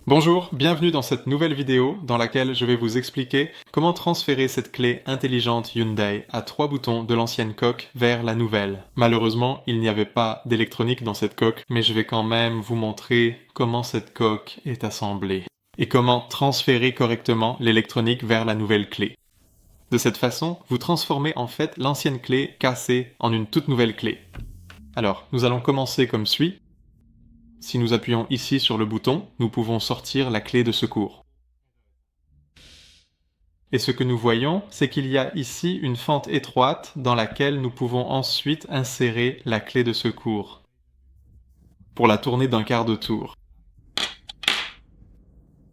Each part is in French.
Bonjour, bienvenue dans cette nouvelle vidéo dans laquelle je vais vous expliquer comment transférer cette clé intelligente Hyundai à 3 boutons de l'ancienne coque vers la nouvelle. Malheureusement, il n'y avait pas d'électronique dans cette coque, mais je vais quand même vous montrer comment cette coque est assemblée et comment transférer correctement l'électronique vers la nouvelle clé. De cette façon, vous transformez en fait l'ancienne clé cassée en une toute nouvelle clé. Alors, nous allons commencer comme suit. Si nous appuyons ici sur le bouton, nous pouvons sortir la clé de secours. Et ce que nous voyons, c'est qu'il y a ici une fente étroite dans laquelle nous pouvons ensuite insérer la clé de secours pour la tourner d'un quart de tour.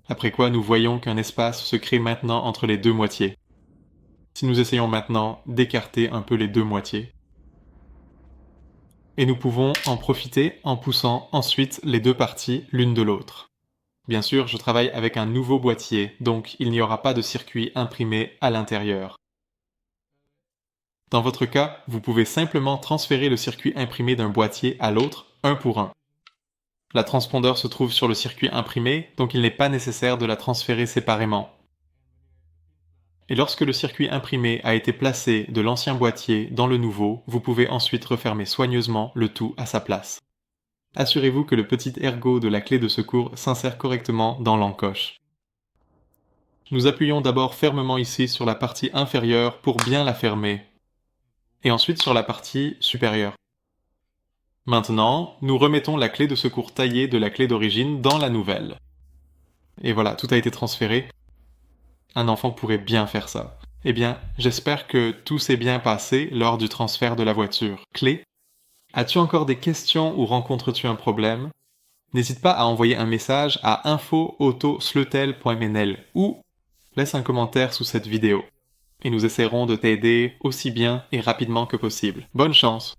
Après quoi, nous voyons qu'un espace se crée maintenant entre les deux moitiés. Si nous essayons maintenant d'écarter un peu les deux moitiés, et nous pouvons en profiter en poussant ensuite les deux parties l'une de l'autre. Bien sûr, je travaille avec un nouveau boîtier, donc il n'y aura pas de circuit imprimé à l'intérieur. Dans votre cas, vous pouvez simplement transférer le circuit imprimé d'un boîtier à l'autre, un pour un. La transpondeur se trouve sur le circuit imprimé, donc il n'est pas nécessaire de la transférer séparément. Et lorsque le circuit imprimé a été placé de l'ancien boîtier dans le nouveau, vous pouvez ensuite refermer soigneusement le tout à sa place. Assurez-vous que le petit ergot de la clé de secours s'insère correctement dans l'encoche. Nous appuyons d'abord fermement ici sur la partie inférieure pour bien la fermer, et ensuite sur la partie supérieure. Maintenant, nous remettons la clé de secours taillée de la clé d'origine dans la nouvelle. Et voilà, tout a été transféré. Un enfant pourrait bien faire ça. Eh bien, j'espère que tout s'est bien passé lors du transfert de la voiture. Clé, as-tu encore des questions ou rencontres-tu un problème? N'hésite pas à envoyer un message à info@autoslutel.nl ou laisse un commentaire sous cette vidéo. Et nous essaierons de t'aider aussi bien et rapidement que possible. Bonne chance!